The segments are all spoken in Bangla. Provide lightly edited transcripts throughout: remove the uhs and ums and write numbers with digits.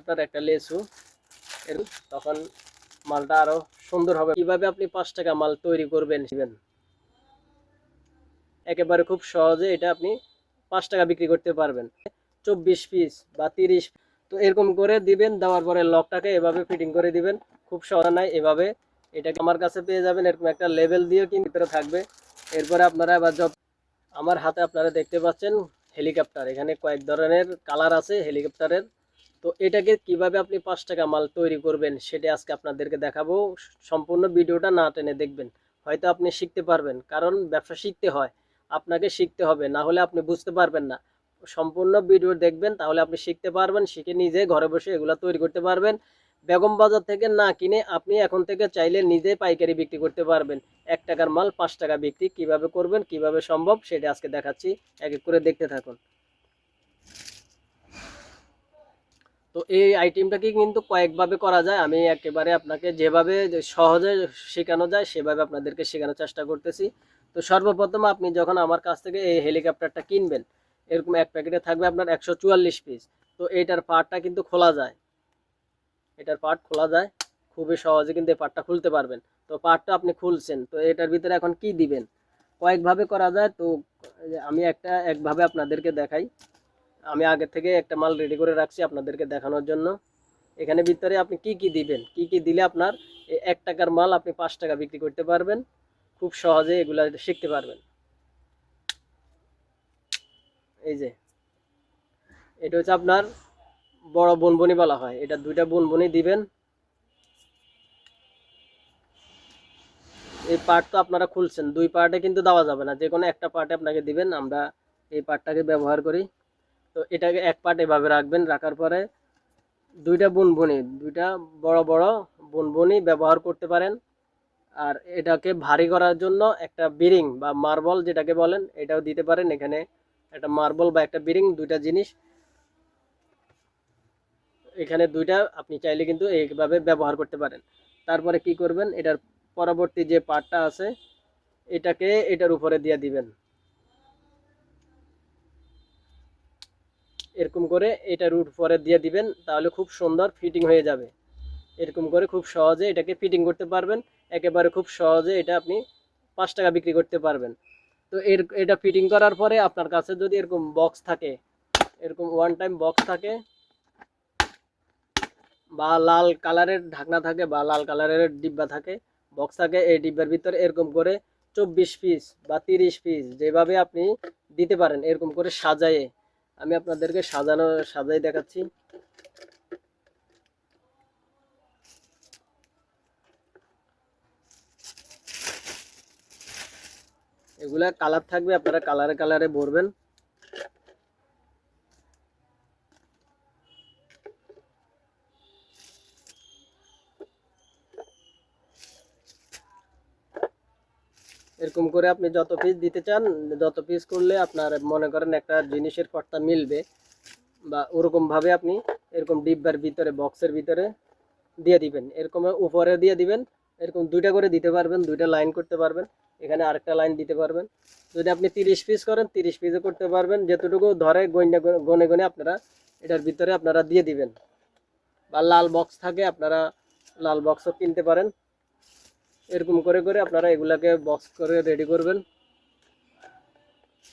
আপনার একটা লেসু তখন মালটা আরো সুন্দর হবে। কিভাবে আপনি 5 টাকা মাল তৈরি করবেন একেবারে খুব সহজে এটা আপনি 5 টাকা বিক্রি করতে পারবেন। 24 পিস বা 30, তো এরকম করে দিবেন। দেওয়ার পরে লকটাকে এভাবে ফিটিং করে দিবেন। খুব সহজ নাই, এভাবে এটাকে আমার কাছে পেয়ে যাবেন। এরকম একটা লেবেল দিয়ে কিন্তু ভিতরে থাকবে। এরপরে আপনারা এবার আমার হাতে আপনারা দেখতে পাচ্ছেন হেলিকপ্টার। এখানে কয়েক ধরনের কালার আছে হেলিকপ্টারের। তো এটাকে কিভাবে আপনি 5 টাকা মাল তৈরি করবেন সেটা আজকে আপনাদেরকে দেখাবো। সম্পূর্ণ ভিডিওটা না টেনে দেখবেন, হয়তো আপনি শিখতে পারবেন। কারণ ব্যবসা শিখতে হয়, আপনাকে শিখতে হবে, না হলে আপনি বুঝতে পারবেন না। সম্পূর্ণ ভিডিও দেখবেন, তাহলে আপনি শিখতে পারবেন। শিখে নিজে ঘরে বসে এগুলা তৈরি করতে পারবেন। বেগম বাজার থেকে না কিনে আপনি এখন থেকে চাইলে নিজে পাইকারি বিক্রি করতে পারবেন। 1 টাকার মাল 5 টাকা বিক্রি কিভাবে করবেন, কিভাবে সম্ভব সেটা আজকে দেখাচ্ছি। এক এক করে দেখতে থাকুন। তো এই আইটেমটাকে কিন্তু কয়েকভাবে করা যায়। আমি একেবারে আপনাকে যেভাবে সহজে শেখানো যায় সেভাবে আপনাদেরকে শেখানোর চেষ্টা করতেছি। তো সর্বপ্রথম আপনি যখন আমার কাছ থেকে এই হেলিকপ্টারটা কিনবেন, এরকম এক প্যাকেটে থাকবে আপনার 144 পিস। তো এইটার পার্টটা কিন্তু খোলা যায়, এটার পার্ট খোলা যায় খুবই সহজে, কিন্তু এই পার্টটা খুলতে পারবেন। তো পার্টটা আপনি খুলছেন, তো এটার ভিতরে এখন কি দিবেন কয়েকভাবে করা যায়। তো আমি একভাবে আপনাদেরকে দেখাই। আমি আগে থেকে একটা মাল রেডি করে রাখছি আপনাদেরকে দেখানোর জন্য। এখানে ভিতরে আপনি কি কি দিবেন, কি কি দিলে আপনার 1 টাকার মাল আপনি 5 টাকা বিক্রি করতে পারবেন। খুব সহজে এগুলা শিখতে পারবেন। এই যে এটা হচ্ছে আপনার বড় বুনবুনি বলা হয়, এটা 2টা বুনবুনি দিবেন। এই পার্ট তো আপনারা খুলছেন, 2 পার্টে কিন্তু দেওয়া যাবে না, যে কোনো একটা পার্টে আপনাকে দিবেন। আমরা এই পার্টটাকে ব্যবহার করি। তো এটাকে এক পার্ট এভাবে রাখবেন। রাখার পরে 2টা বুনবুনি, 2টা বড় বড় বুনবুনি ব্যবহার করতে পারেন। আর এটাকে ভারী করার জন্য একটা বিরিং বা মার্বল যেটাকে বলেন, এটাও দিতে পারেন। এখানে একটা মার্বল বা একটা বিরিং, 2টা জিনিস এখানে 2টা আপনি চাইলে কিন্তু এইভাবে ব্যবহার করতে পারেন। তারপরে কি করবেন, এটার পরবর্তী যে পার্টটা আছে এটাকে এটার উপরে দিয়ে দিবেন। এরকম করে এটার উপরে দিয়ে দিবেন, তাহলে খুব সুন্দর ফিটিং হয়ে যাবে। এরকম করে খুব সহজে এটাকে ফিটিং করতে পারবেন। একেবারে খুব সহজে এটা আপনি 5 টাকা বিক্রি করতে পারবেন। তো এটা ফিটিং করার পরে আপনার কাছে যদি এরকম বক্স থাকে, এরকম ওয়ান টাইম বক্স থাকে বা লাল কালারের ঢাকনা থাকে বা লাল কালারের ডিব্বা থাকে, বক্স থাকে, এই ডিব্বার ভিতরে এরকম করে 24 পিস বা 30 পিস যেভাবে আপনি দিতে পারেন, এরকম করে সাজায়ে আমি আপনাদেরকে সাজাই দেখাচ্ছি। এগুলা কালার থাকবে, আপনারা কালারে কালারে ভরবেন। এরকম করে আপনি যত পিস দিতে চান, যত পিস করলে আপনার মনে করেন একটা জিনিসের কর্তা মিলবে, বা ওরকমভাবে আপনি এরকম ডিব্বার ভিতরে বক্সের ভিতরে দিয়ে দিবেন। এরকম উপরে দিয়ে দিবেন। এরকম 2টা করে দিতে পারবেন, 2টা লাইন করতে পারবেন। এখানে আরেকটা লাইন দিতে পারবেন। যদি আপনি 30 পিস করেন 30 পিসও করতে পারবেন। যতটুকু ধরে গনে গনে আপনারা এটার ভিতরে আপনারা দিয়ে দিবেন। বা লাল বক্স থাকে, আপনারা লাল বক্সও কিনতে পারেন। এরকম করে করে আপনারা এগুলাকে বক্স করে রেডি করবেন।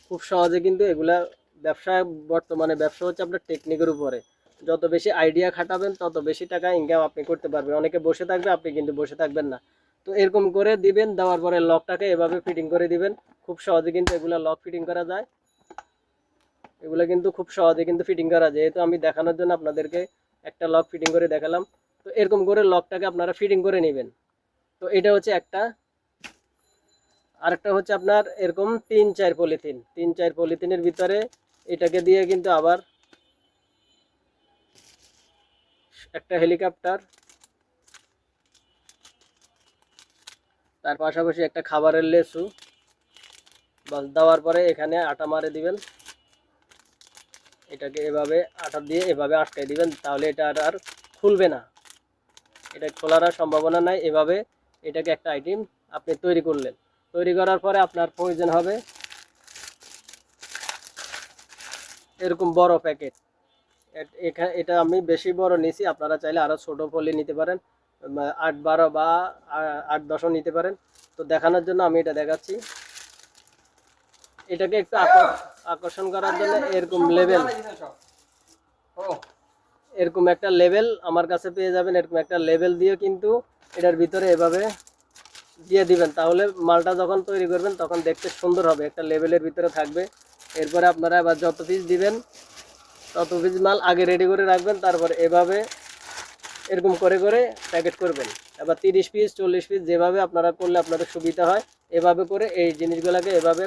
খুব সহজে কিন্তু এগুলা ব্যবসা, বর্তমানে ব্যবসা হচ্ছে আপনার টেকনিকের উপরে। যত বেশি আইডিয়া খাটাবেন তত বেশি টাকা ইনকাম আপনি করতে পারবেন। অনেকে বসে থাকবে, আপনি কিন্তু বসে থাকবেন না। তো এরকম করে দিবেন, দেওয়ার পরে লকটাকে এভাবে ফিটিং করে দিবেন। খুব সহজে কিন্তু এগুলা লক ফিটিং করা যায়। এগুলো কিন্তু খুব সহজে কিন্তু ফিটিং করা যায়। যেহেতু আমি দেখানোর জন্য আপনাদেরকে একটা লক ফিটিং করে দেখালাম। তো এরকম করে লকটাকে আপনারা ফিটিং করে নেবেন। তো এটা হচ্ছে একটা। আরেকটা হচ্ছে আপনার এরকম 3-4 পলিথিনের ভিতরে এটাকে দিয়ে কিন্তু আবার একটা হেলিকপ্টার, তার পাশাপাশি একটা খাবারের লেসু বাস দেওয়ার পরে এখানে আটা মারে দিবেন। এটাকে এভাবে আটা দিয়ে এভাবে আটকাই দিবেন, তাহলে এটা আর খুলবে না। এটা খোলার আর সম্ভাবনা নাই। এভাবে এটাকে একটা আইটেম আপনি তৈরি করলেন। তৈরি করার পরে আপনার প্রয়োজন হবে এরকম বড় প্যাকেট। এটা আমি বেশি বড় নিছি, আপনারা চাইলে আরো ছোট পলি নিতে পারেন, 8-12 বা 8-10 নিতে পারেন। তো দেখানোর জন্য আমি এটা দেখাচ্ছি। এটাকে একটু আকর্ষণ করার জন্য এরকম একটা লেবেল আমার কাছে পেয়ে যাবেন। এরকম একটা লেবেল দিয়ে কিন্তু এটার ভিতরে এভাবে দিয়ে দিবেন, তাহলে মালটা যখন তৈরি করবেন তখন দেখতে সুন্দর হবে, একটা লেবেলের ভিতরে থাকবে। এরপরে আপনারা এবার যত পিস দিবেন তত পিস মাল আগে রেডি করে রাখবেন, তারপর এভাবে এরকম করে করে প্যাকেট করবেন। এবার 30 পিস 40 পিস যেভাবে আপনারা করলে আপনাদের সুবিধা হয় এভাবে করে এই জিনিসগুলোকে এভাবে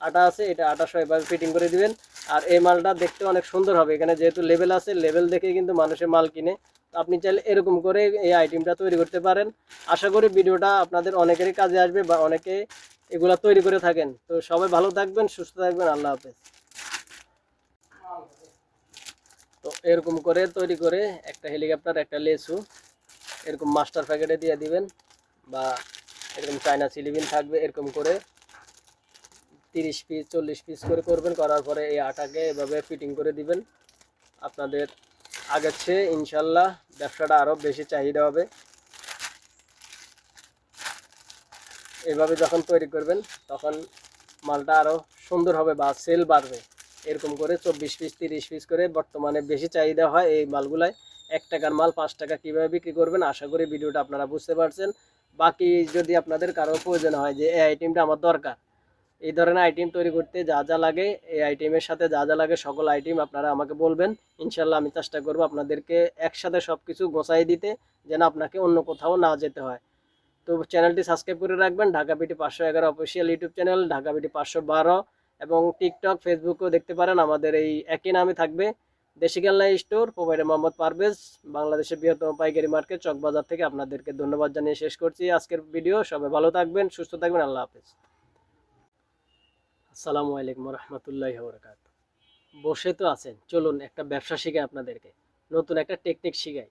আটা আছে এটা আটা সহ এভাবে ফিটিং করে দিবেন। আর এই মালটা দেখতে অনেক সুন্দর হবে, এখানে যেহেতু লেবেল আছে, লেবেল দেখে কিন্তু মানুষের মাল কিনে। তো আপনি চাইলে এরকম করে এই আইটেমটা তৈরি করতে পারেন। আশা করি ভিডিওটা আপনাদের অনেকেরই কাজে আসবে বা অনেকে এগুলা তৈরি করে থাকেন। তো সবাই ভালো থাকবেন, সুস্থ থাকবেন, আল্লাহ হাফেজ। তো এরকম করে তৈরি করে একটা হেলিকপ্টার, একটা লেসু এরকম মাস্টার প্যাকেটে দিয়ে দিবেন, বা এরকম চায়না সিলিবিন থাকবে, এরকম করে 30 পিস 40 পিস করে করবেন। করার পরে এই আটাকে এভাবে ফিটিং করে দিবেন। আপনাদের আগের চেয়ে ইনশাল্লাহ ব্যবসাটা আরও বেশি চাহিদা হবে। এভাবে যখন তৈরি করবেন তখন মালটা আরও সুন্দর হবে বা সেল বাড়বে। এরকম করে 24 পিস 30 পিস করে বর্তমানে বেশি চাহিদা হয় এই মালগুলায়। 1 টাকার মাল 5 টাকা কীভাবে বিক্রি করবেন, আশা করি ভিডিওটা আপনারা বুঝতে পারছেন। বাকি যদি আপনাদের কারো প্রয়োজন হয় যে এই আইটেমটা আমার দরকার, এই ধরনের আইটেম তৈরি করতে যা যা লাগে, এই আইটেমের সাথে যা যা লাগে সকল আইটেম আপনারা আমাকে বলবেন। ইনশাল্লাহ আমি চেষ্টা করব আপনাদেরকে একসাথে সব কিছু গোছাই দিতে, যেন আপনাকে অন্য কোথাও না যেতে হয়। তো চ্যানেলটি সাবস্ক্রাইব করে রাখবেন, ঢাকা বিটি 511 অফিসিয়াল ইউটিউব চ্যানেল, ঢাকা বিটি 512, এবং টিকটক ফেসবুকেও দেখতে পারেন, আমাদের এই একই নামে থাকবে। দেশি খেলনা স্টোর, প্রোভাইডার মোহাম্মদ পারভেজ, বাংলাদেশের বৃহত্তম পাইকারি মার্কেট চকবাজার থেকে। আপনাদেরকে ধন্যবাদ জানিয়ে শেষ করছি আজকের ভিডিও। সবাই ভালো থাকবেন, সুস্থ থাকবেন, আল্লাহ হাফেজ। আসসালামু আলাইকুম রহমতুল্লাহি ওয়া বারাকাতুহু। বসে তো আছেন, চলুন একটা ব্যবসা শিখাই আপনাদেরকে, নতুন একটা টেকনিক শিখাই।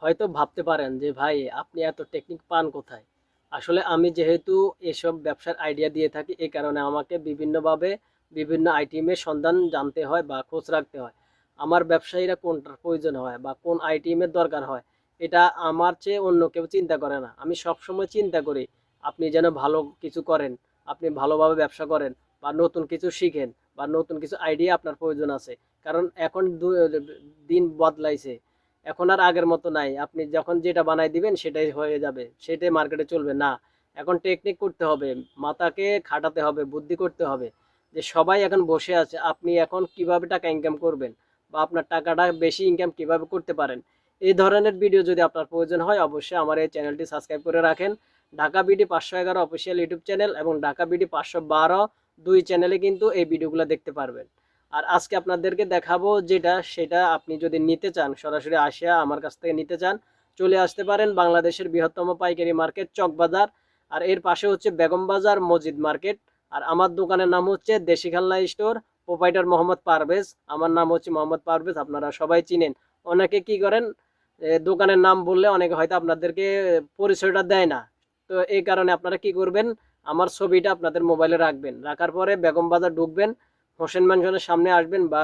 হয়তো ভাবতে পারেন যে ভাই আপনি এত টেকনিক পান কোথায়। আসলে আমি যেহেতু এসব ব্যবসার আইডিয়া দিয়ে থাকি, এই কারণে আমাকে বিভিন্নভাবে বিভিন্ন আইটেমের সন্ধান জানতে হয় বা খোঁজ রাখতে হয়। আমার ব্যবসায়ীরা কোনটার প্রয়োজন হয় বা কোন আইটেমের দরকার হয়, এটা আমার চেয়ে অন্য কেউ চিন্তা করে না। আমি সবসময় চিন্তা করি আপনি যেন ভালো কিছু করেন, আপনি ভালোভাবে ব্যবসা করেন, বা নতুন কিছু শিখেন, বা নতুন কিছু আইডিয়া আপনার প্রয়োজন আছে। কারণ এখন দিন বদলাইছে, এখন আর আগের মতো নাই। আপনি যখন যেটা বানাই দিবেন সেটাই হয়ে যাবে, সেটাই মার্কেটে চলবে না। এখন টেকনিক করতে হবে, মাথাকে খাটাতে হবে, বুদ্ধি করতে হবে। যে সবাই এখন বসে আছে, আপনি এখন কিভাবে টাকা ইনকাম করবেন বা আপনার টাকাটা বেশি ইনকাম কিভাবে করতে পারেন, এই ধরনের ভিডিও যদি আপনার প্রয়োজন হয় অবশ্যই আমার এই চ্যানেলটি সাবস্ক্রাইব করে রাখেন। Dhaka BD 511 official YouTube channel এবং ঢাকা বিডি 512 দুই চ্যানেলে কিন্তু এই ভিডিওগুলো দেখতে পারবেন। আর আজকে আপনাদেরকে দেখাবো যেটা, সেটা আপনি যদি নিতে চান, সরাসরি আসিয়া আমার কাছ থেকে নিতে চান, চলে আসতে পারেন বাংলাদেশের বৃহত্তম পাইকারি মার্কেট চকবাজার। আর এর পাশে হচ্ছে বেগম বাজার মসজিদ মার্কেট। আর আমার দোকানের নাম হচ্ছে দেশি খেলনা স্টোর, প্রোপাইটার মোহাম্মদ পারভেজ। আমার নাম হচ্ছে মোহাম্মদ পারভেজ, আপনারা সবাই চিনেন। অনেকে কি করেন, দোকানের নাম বললে অনেকে হয়তো আপনাদেরকে পরিচয়টা দেয় না। তো এই কারণে আপনারা কি করবেন, আমার ছবিটা আপনাদের মোবাইলে রাখবেন, রাখার পরে বেগম বাজার ঢুকবেন, হোসেন ম্যানশনের সামনে আসবেন বা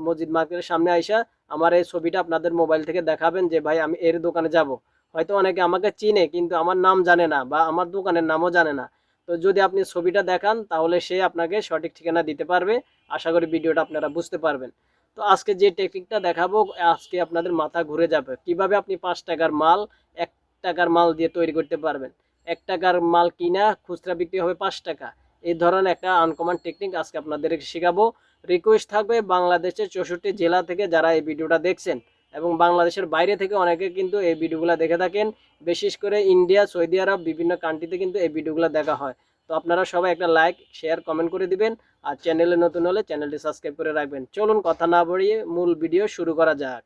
মসজিদ মার্কেটের সামনে আইসা আমার এই ছবিটা আপনাদের মোবাইল থেকে দেখাবেন যে ভাই আমি এর দোকানে যাব। হয়তো অনেকে আমাকে চিনে কিন্তু আমার নাম জানে না বা আমার দোকানের নামও জানে না। তো যদি আপনি ছবিটা দেখান তাহলে সে আপনাকে সঠিক ঠিকানা দিতে পারবে। আশা করি ভিডিওটা আপনারা বুঝতে পারবেন। তো আজকে যে টেকনিকটা দেখাবো, আজকে আপনাদের মাথা ঘুরে যাবে কিভাবে আপনি 5 টাকার মাল 1 টাকার মাল দিয়ে তৈরি করতে পারবেন। 1 টাকার মাল কিনা খুচরা বিক্রি হবে 5 টাকা। এই ধরনের একটা আনকমন টেকনিক আজকে আপনাদেরকে শেখাবো। রিকোয়েস্ট থাকবে বাংলাদেশের 64 জেলা থেকে যারা এই ভিডিওটা দেখছেন, এবং বাংলাদেশের বাইরে থেকে অনেকে কিন্তু এই ভিডিওগুলো দেখে থাকেন, বিশেষ করে ইন্ডিয়া, সৌদি আরব, বিভিন্ন কান্ট্রিতে কিন্তু এই ভিডিওগুলো দেখা হয়। তো আপনারা সবাই একটা লাইক শেয়ার কমেন্ট করে দিবেন, আর চ্যানেলে নতুন হলে চ্যানেলটি সাবস্ক্রাইব করে রাখবেন। চলুন কথা না বাড়িয়ে মূল ভিডিও শুরু করা যাক।